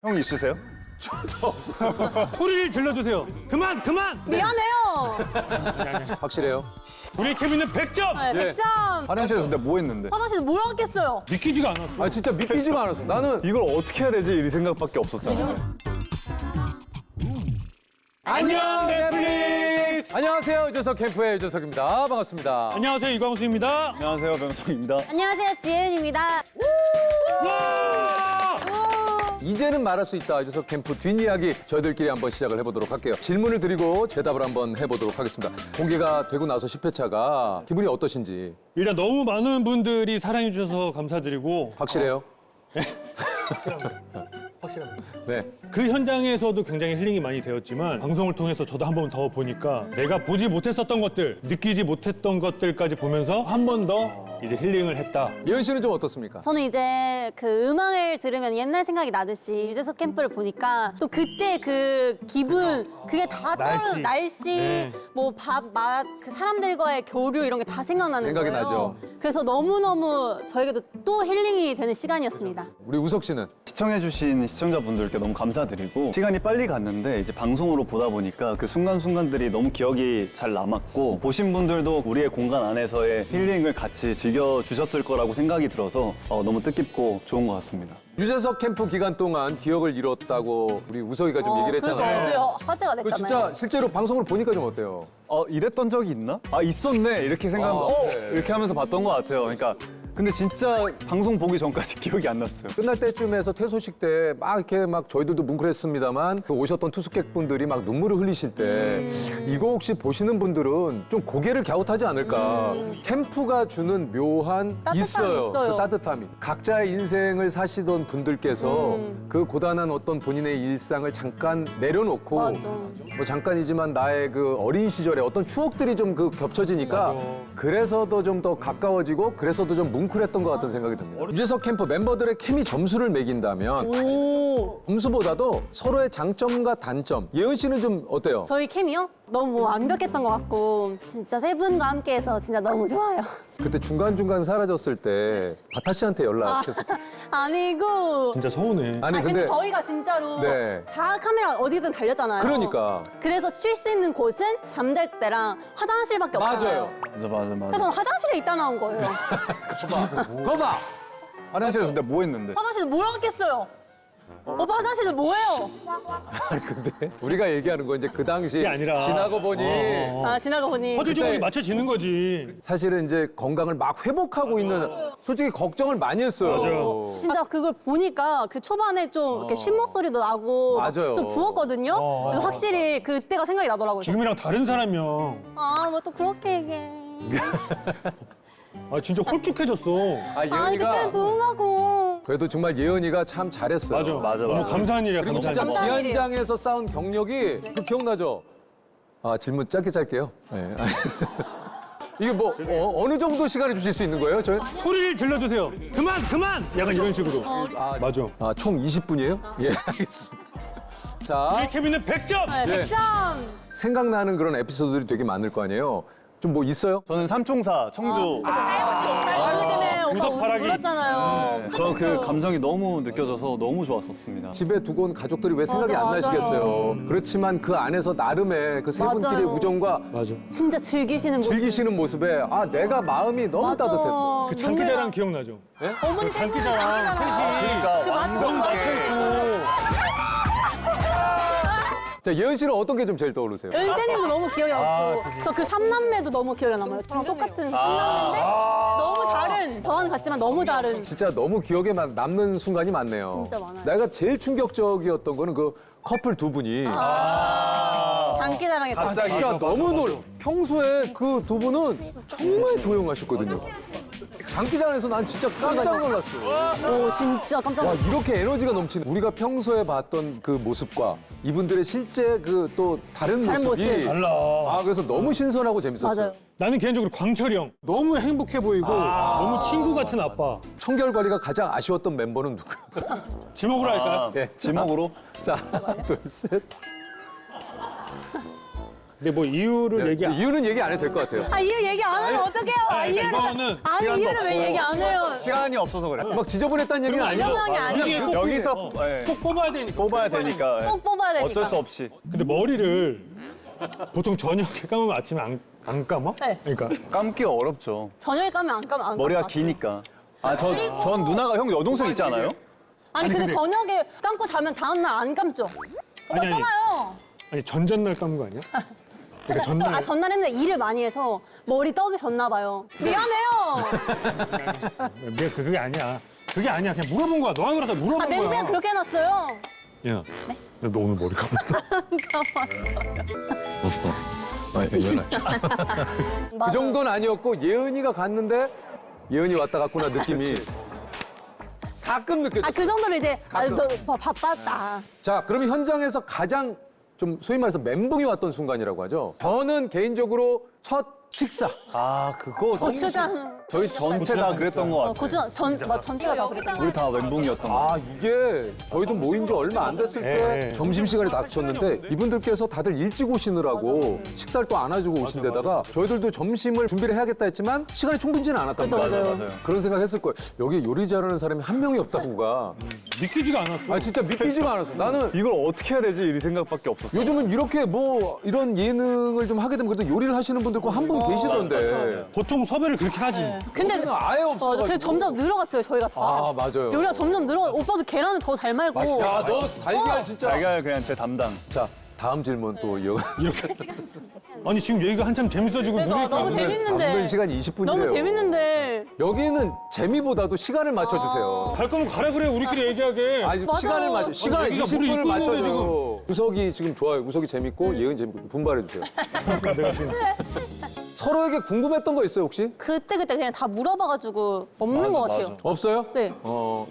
형 있으세요? 소리를 질러주세요. 그만! 미안해요. 확실해요? 우리 케빈은 100점! 네, 100점. 화장실에서 근데 뭐 했는데? 화장실에서 뭘 하겠어요? 믿기지가 않았어. 아 진짜 믿기지가 않았어. 나는 이걸 어떻게 해야 되지? 이 생각밖에 없었잖아요. 안녕 넷플릭스. 안녕하세요 유재석 캠프의 유재석입니다. 반갑습니다. 안녕하세요, 이광수입니다. 안녕하세요, 변성입니다. 안녕하세요, 지혜은입니다. 와! 이제는 말할 수 있다 유재석 캠프 뒷이야기 저희들끼리 한번 시작을 해보도록 할게요. 질문을 드리고 대답을 한번 해보도록 하겠습니다. 공개가 되고 나서 10회차가 기분이 어떠신지 일단 너무 많은 분들이 사랑해주셔서 감사드리고 확실해요? 확실합니다. 네. 그 현장에서도 굉장히 힐링이 많이 되었지만 방송을 통해서 저도 한 번 더 보니까 내가 보지 못했었던 것들, 느끼지 못했던 것들까지 보면서 한 번 더 이제 힐링을 했다. 예은 씨는 좀 어떻습니까? 저는 이제 그 음악을 들으면 옛날 생각이 나듯이 유재석 캠프를 보니까 또 그때 그 기분, 그게 다 떠오르는 날씨, 네. 뭐 밥, 맛, 그 사람들과의 교류 이런 게 다 생각나는 생각이 거예요. 나죠. 그래서 너무너무 저에게도 또 힐링이 되는 시간이었습니다. 우리 우석 씨는? 시청해주신 시청자분들께 너무 감사드리고 시간이 빨리 갔는데 이제 방송으로 보다 보니까 그 순간순간들이 너무 기억이 잘 남았고 보신 분들도 우리의 공간 안에서의 힐링을 같이 즐겨주셨을 거라고 생각이 들어서 너무 뜻깊고 좋은 것 같습니다. 유재석 캠프 기간 동안 기억을 잃었다고 우리 우석이가 좀 얘기를 했잖아요. 그거 화제가 그 됐잖아요. 진짜 실제로 방송을 보니까 좀 어때요? 이랬던 적이 있나? 아, 있었네. 이렇게 생각하면, 그래. 이렇게 하면서 봤던 것 같아요. 그러니까, 근데 진짜 방송 보기 전까지 기억이 안 났어요. 끝날 때쯤에서 퇴소식 때 막 이렇게 막 저희들도 뭉클했습니다만 그 오셨던 투숙객분들이 막 눈물을 흘리실 때 이거 혹시 보시는 분들은 좀 고개를 갸웃하지 않을까. 캠프가 주는 묘한 따뜻함이 있어요. 그 따뜻함이. 각자의 인생을 사시던 분들께서 그 고단한 어떤 본인의 일상을 잠깐 내려놓고 맞아. 뭐 잠깐이지만 나의 그 어린 시절의 어떤 추억들이 좀 그 겹쳐지니까 맞아. 그래서도 좀 더 가까워지고 그래서도 좀 뭉클했던 것 같은 생각이 듭니다. 유재석 캠프 멤버들의 케미 점수를 매긴다면 오, 점수보다도 서로의 장점과 단점. 예은 씨는 좀 어때요? 저희 캠이요? 너무 완벽했던 것 같고 진짜 세 분과 함께해서 진짜 너무 좋아요. 그때 중간중간 사라졌을 때 바타 씨한테 연락해서 아니고. 진짜 서운해. 아니 근데 저희가 진짜로 네. 다 카메라 어디든 달렸잖아요. 그러니까 그래서 쉴 수 있는 곳은 잠잘 때랑 화장실밖에 없잖아요. 맞아요. 그래서 저는 화장실에 있다 나온 거예요. 거봐. 화장실에서 근데 뭐 했는데? 화장실에서 뭘 하겠어요? 오빠 화장실에서 뭐해요? 아니 근데 우리가 얘기하는 건 이제 그 당시 그게 아니라. 지나고 보니 아 지나가 보니 퍼즐 조각이 그때- 맞춰지는 거지. 사실은 이제 건강을 막 회복하고 있는 솔직히 걱정을 많이 했어요. 맞아요. 진짜 그걸 보니까 그 초반에 좀 이렇게 쉰 목소리도 나고 맞아요. 좀 부었거든요. 그래서 확실히 그때가 생각이 나더라고요. 지금이랑 다른 사람이야. 뭐 또 그렇게 얘기해. 아, 진짜 홀쭉해졌어. 아니 그때 예은이가 누군가고. 그래도 정말 예은이가 참 잘했어요. 맞아. 너무 감사한 일이야, 그리고 감사한 진짜 일. 감사한 기한장에서 쌓은 경력이 그 기억나죠? 아 질문 짧게 짧게요. 네. 이게 뭐 어느 정도 시간을 주실 수 있는 거예요? 저희? 소리를 질러주세요. 그만! 약간 이런 식으로. 맞아. 총 20분이에요? 예, 알겠습니다. 자, 우리 케빈은 100점! 네, 100점. 생각나는 그런 에피소드들이 되게 많을 거 아니에요? 좀 뭐 있어요? 저는 삼총사, 청주. 잘 때문에 오빠 구석바라기. 울었잖아요. 저 그 감정이 너무 느껴져서 너무 좋았었습니다. 집에 두고 온 가족들이 왜 생각이 맞아, 안 맞아. 나시겠어요? 그렇지만 그 안에서 나름의 그 세 분끼리의 맞아요. 우정과 맞아. 진짜 즐기시는 모습. 즐기시는 모습에 내가 마음이 너무 맞아. 따뜻했어. 그 장기자랑 기억나죠? 어머니 세 분이 장기자랑 그러니까 그 맞죠? 너무 맞춰있고. 자, 예은 씨는 어떤 게 좀 제일 떠오르세요? 은재님도 너무 기억에 남고 저 그 삼남매도 너무 기억에 남아요. 저랑 똑같은 삼남매인데 너무 다른 저와는 같지만 너무 다른. 진짜 너무 기억에 남는 순간이 많네요. 진짜 많아요. 내가 제일 충격적이었던 거는 그 커플 두 분이 장기자랑했어요. 갑자기. 진짜 너무 평소에 그 두 분은 정말 조용하셨거든요. 장기자랑에서 난 진짜 깜짝 놀랐어. 오 진짜 깜짝 와, 놀랐어요. 이렇게 에너지가 넘치는 우리가 평소에 봤던 그 모습과 이분들의 실제 그 또 다른 다른 모습이 모습. 달라. 그래서 너무 신선하고 재밌었어요. 맞아요. 나는 개인적으로 광철이 형. 너무 행복해 보이고 너무 친구 같은 아빠. 청결 관리가 가장 아쉬웠던 멤버는 누구요? 지목으로 할까요? 예. 지목으로? 자, 하나, 둘, 셋. 근데 뭐 이유를 얘기 안 이유는 얘기 안 해도 될 것 같아요. 아 이유 얘기 안 하면 어떡해요? 아, 이유를 이거는 아니 이유를 왜 얘기 안 해요? 시간이 없어서 그래. 막 지저분했다는 얘기는 아니죠. 지저분한 게 아니에요. 여기서 예, 꼭 뽑아야 되니까. 뽑아야 되니까. 예. 꼭 뽑아야 되니까. 어쩔 수 없이. 근데 머리를 보통 저녁에 감으면 아침에 안 감아? 네. 그러니까 감기가 어렵죠. 저녁에 까면 안 까면 안 머리가 감을 것 같아요. 기니까. 전 누나가 형 여동생 있지 않아요? 아니 근데 근데- 저녁에 감고 자면 다음날 안 감죠? 아니, 아니. 맞잖아요. 아니 전전날 감은 거 아니야? 그러니까 전날 아 전날 했는데 일을 많이 해서 머리 떡이 졌나 봐요. 미안해요. 그게 아니야. 그게 아니야. 그냥 물어본 거야. 너가 그러다 물어본 아 거야. 냄새가 그렇게 해놨어요. 야, 너 오늘 머리 감았어? 그 정도는 아니었고 예은이가 갔는데 예은이 왔다 갔구나 느낌이 가끔 느껴졌어요. 아 그 정도로 이제 너 바빴다. 자, 그러면 현장에서 가장 좀 소위 말해서 멘붕이 왔던 순간이라고 하죠. 저는 개인적으로 첫 식사. 아 그거 고추장 저희 전체 다 그랬던 것 같아요. 고추장 전체가 다 그랬잖아요. 우리 다 멘붕이었던 것 같아요. 아, 이게 저희도 모인 지 얼마 안 됐을 때 예. 점심시간이 닥쳤는데 이분들께서 다들 일찍 오시느라고 식사를 또 안 해주고 오신 데다가 저희들도 점심을 준비를 해야겠다 했지만 시간이 충분치는 않았단 그죠, 말이에요. 맞아요. 그런 생각 했을 거예요. 여기 요리 잘하는 사람이 한 명이 없다고가. 믿기지가 않았어. 아, 진짜 믿기지가 않았어. 나는 이걸 어떻게 해야 되지? 이 생각밖에 없었어요. 요즘은 이렇게 뭐 이런 예능을 좀 하게 되면 그래도 요리를 하시는 분들 꼭 한 분 계시던데. 보통 섭외를 그렇게 하지. 근데 여기는 아예 없어가지고. 맞아. 근데 점점 늘어갔어요 저희가 다. 아, 맞아요. 요리가 점점 늘어. 오빠도 계란을 더 잘 말고. 야, 너 달걀 진짜. 달걀 그냥 제 담당. 자, 다음 질문 또 이어가. 이렇게. 아니 지금 얘기가 한참 재밌어지고 그러니까 무리니까 너무 재밌는데. 남은 시간 20분이래요. 너무 재밌는데. 여기는 재미보다도 시간을 맞춰주세요. 갈 거면 가라 그래 우리끼리 얘기하게. 아니, 맞아. 시간을 맞춰. 시간 얘기가 물이 20분을 이끌고 맞춰줘. 지금. 우석이 지금 좋아요. 우석이 재밌고 예은 재밌고 분발해주세요. 내가 지금 서로에게 궁금했던 거 있어요 혹시? 그때 그냥 다 물어봐가지고 없는 것 같아요. 없어요? 네.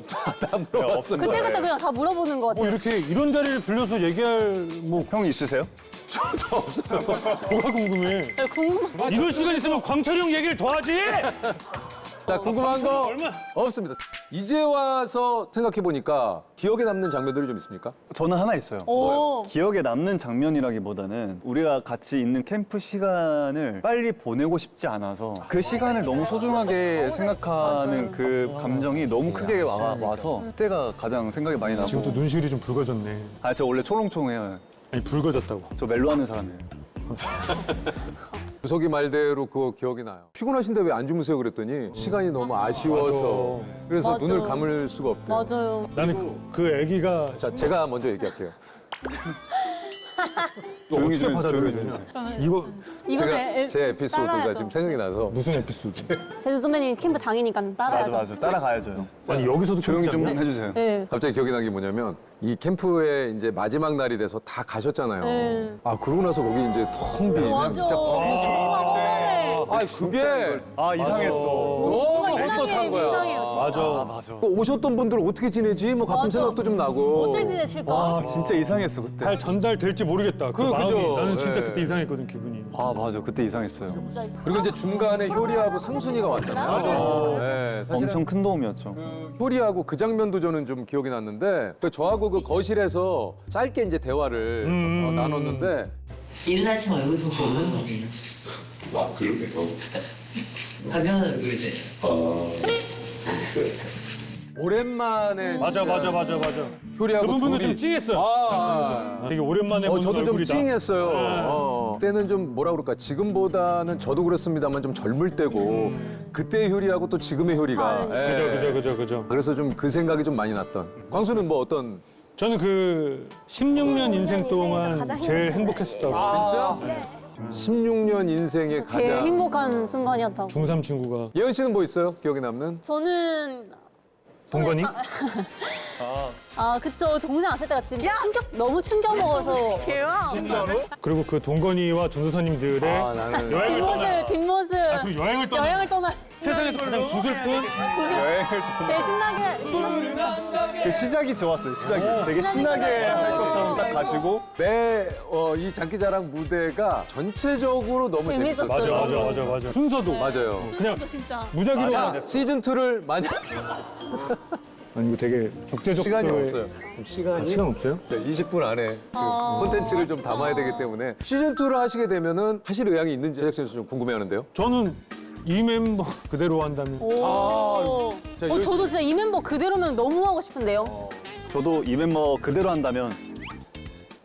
다 물어봤습니다. 그때 그냥 다 물어보는 것 뭐 같아요. 이렇게 이런 자리를 빌려서 얘기할 뭐 형 있으세요? 저도 없어요. 뭐가 궁금해. 네, 궁금한. 이럴 시간 있으면 광철이 형 얘기를 더 하지. 자, 궁금한 거 얼마? 없습니다. 이제 와서 생각해 보니까 기억에 남는 장면들이 좀 있습니까? 저는 하나 있어요. 오. 기억에 남는 장면이라기보다는 우리가 같이 있는 캠프 시간을 빨리 보내고 싶지 않아서 그 시간을 너무 소중하게 생각하는 그 감정이 너무 크게 와서 그때가 가장 생각이 많이 나고. 지금 또 눈시울이 좀 붉어졌네. 아, 저 원래 초롱초롱해요. 아니 붉어졌다고. 저 멜로 하는 사람이에요. 우석이 말대로 그거 기억이 나요. 피곤하신데 왜 안 주무세요 그랬더니 시간이 너무 아쉬워서 그래서 맞아. 눈을 감을 수가 없대요. 맞아요. 나는 그 애기가 자, 제가 먼저 얘기할게요. 조용히 어떻게 좀 받아들여야 조용히 되냐. 좀. 이거 이거 제 에피소드가 따라야죠. 지금 생각이 나서 무슨 에피소드? 제주 선배님 캠프 장이니까 따라야죠. 맞아. 따라가야죠. 형. 아니 여기서도 조용히 좀 그렇지 않냐? 해주세요. 네. 갑자기 기억이 난 게 뭐냐면 이 캠프에 이제 마지막 날이 돼서 다 가셨잖아요. 네. 아, 그러고 나서 거기 이제 텅 빈. 맞아. 진짜 정말 허전해. 아, 그게 아, 이상했어. 너무 이상해, 헛헛한 거야. 이상해요, 진짜. 맞아. 맞아. 오셨던 분들 어떻게 지내지? 뭐 가끔 맞아. 생각도 좀 나고. 어떻게 지내실까? 아, 진짜 이상했어, 그때. 잘 전달될지 모르겠다. 그 그죠. 마음이. 나는 진짜 예. 그때 이상했거든 기분이. 아, 맞아. 그때 이상했어요. 그리고 이제 중간에 효리하고 상순이가 왔잖아요. 맞아. 네, 사실은 엄청 큰 도움이었죠. 효리하고 그 장면도 저는 좀 기억이 났는데 저하고 그 거실에서 짧게 이제 대화를 나눴는데 일하지 말고 좀 보는 거지. 아, 그러게. 화려한 얼굴들. 오랜만에 맞아. 효리하고 그 부분도 둘이 좀 찡했어요. 아, 되게 오랜만에 보는 저도 좀 얼굴이다. 찡했어요. 그때는 좀 뭐라 그럴까 지금보다는 저도 그렇습니다만 좀 젊을 때고 그때의 효리하고 또 지금의 효리가 그죠. 그래서 좀 그 생각이 좀 많이 났던 광수는 뭐 어떤 저는 그 16년 인생 동안 제일 행복했었다고. 진짜 16년 인생의 제일 가장 행복한 순간이었다고. 중3 친구가 예은 씨는 뭐 있어요 기억에 남는? 저는 동건이? 아 그쵸 동생 왔을 때가 지금 너무 충격 먹어서 그리고 그 동건이와 전도사님들의 나는 뒷모습 그 여행을 떠나 여행을 떠나 세상에서 가장 구슬픈 제일 신나게 그 시작이 좋았어요, 시작이. 되게 신나게 할 것처럼 딱 가시고. 이 장기자랑 무대가 전체적으로 너무 재밌었어요. 재밌었어요. 맞아. 순서도 맞아요. 그냥 진짜 무작위로 시즌 2를 만약에 아니 이거 되게 적재적소에 시간이 없어요. 지금 시간이 시간 없어요? 20분 안에 지금 콘텐츠를 좀 담아야 되기 때문에 시즌 2를 하시게 되면은 하실 의향이 있는지 제작진에서 좀 궁금해하는데요. 저는 이 멤버 그대로 한다면 오. 자, 저도 진짜 이 멤버 그대로면 너무 하고 싶은데요. 저도 이 멤버 그대로 한다면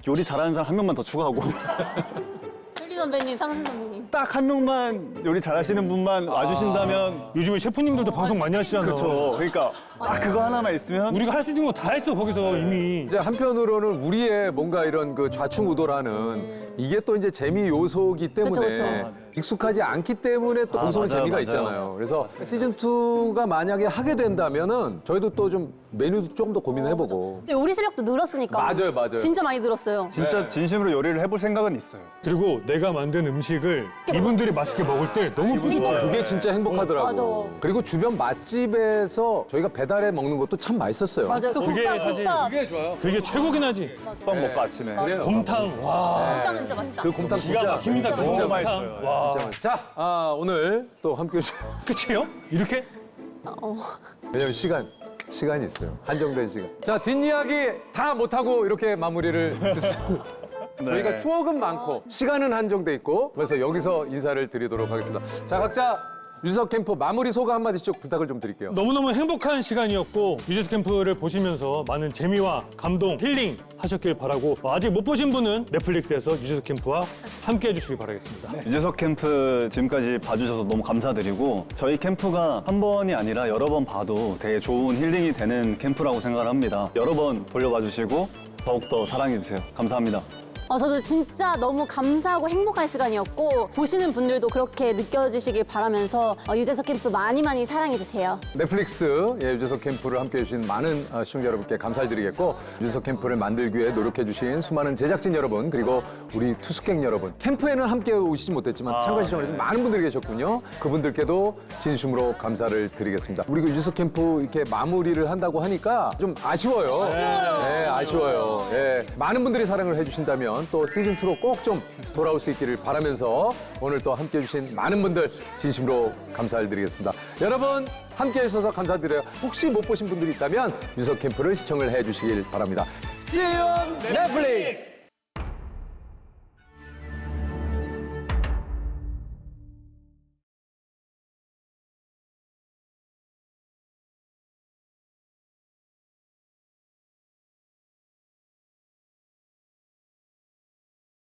요리 잘하는 사람 한 명만 더 추가하고 효리 선배님, 상승 선배님. 딱 한 명만 요리 잘하시는 분만 와주신다면 요즘에 셰프님들도 방송 많이 하시잖아요. 그렇죠. 그러니까 딱 그거 하나만 있으면 우리가 할 수 있는 거 다 했어 거기서 이미. 이제 한편으로는 우리의 뭔가 이런 그 좌충우돌하는 이게 또 이제 재미 요소기 때문에 그쵸, 그쵸. 익숙하지 않기 때문에 또 방송은 맞아요, 재미가 맞아요. 있잖아요. 그래서 시즌 2가 만약에 하게 된다면은 저희도 또 좀 메뉴도 조금 더 고민해보고. 근데 요리 실력도 늘었으니까. 맞아요, 맞아요. 진짜 많이 늘었어요. 진짜 진심으로 요리를 해볼 생각은 있어요. 그리고 내가 만든 음식을 이분들이 맛있게 먹을 때 너무 뿌듯해. 그게 진짜 행복하더라고. 맞아. 그리고 주변 맛집에서 저희가 배달해 먹는 것도 참 맛있었어요. 맞아요. 그 그게 국밥, 사실 국밥. 좋아요. 그게 최고긴 하지. 밥 먹고 아침에. 곰탕 와. 국밥 진짜 맛있다. 그 곰탕 기가 진짜 막힙니다. 그 진짜 곰탕. 맛있어요. 와. 진짜 맛있어요. 자, 오늘 또 함께 해주신 끝이에요? 이렇게? 왜냐면 시간이 있어요. 한정된 시간. 자, 뒷이야기 다 못하고 이렇게 마무리를 짓습니다. 저희가 추억은 많고 시간은 한정돼 있고 그래서 여기서 인사를 드리도록 하겠습니다. 자, 각자 유재석 캠프 마무리 소감 한마디씩 부탁을 좀 드릴게요. 너무너무 행복한 시간이었고 유재석 캠프를 보시면서 많은 재미와 감동, 힐링 하셨길 바라고 아직 못 보신 분은 넷플릭스에서 유재석 캠프와 함께 해주시길 바라겠습니다. 유재석 캠프 지금까지 봐주셔서 너무 감사드리고 저희 캠프가 한 번이 아니라 여러 번 봐도 되게 좋은 힐링이 되는 캠프라고 생각을 합니다. 여러 번 돌려봐 주시고 더욱더 사랑해주세요. 감사합니다. 저도 진짜 너무 감사하고 행복한 시간이었고 보시는 분들도 그렇게 느껴지시길 바라면서 유재석 캠프 많이 많이 사랑해주세요. 넷플릭스 유재석 캠프를 함께 해주신 많은 시청자 여러분께 감사를 드리겠고 유재석 캠프를 만들기 위해 노력해 주신 수많은 제작진 여러분 그리고 우리 투숙객 여러분 캠프에는 함께 오시지 못했지만 참가 시청해주신 많은 분들이 계셨군요. 그분들께도 진심으로 감사를 드리겠습니다. 우리 그 유재석 캠프 이렇게 마무리를 한다고 하니까 좀 아쉬워요. 네, 아쉬워요. 네, 많은 분들이 사랑을 해주신다면 또 시즌2로 꼭 좀 돌아올 수 있기를 바라면서 오늘 또 함께 해주신 많은 분들 진심으로 감사를 드리겠습니다. 여러분 함께 해주셔서 감사드려요. 혹시 못 보신 분들이 있다면 유재석 캠프를 시청을 해주시길 바랍니다. See you on Netflix!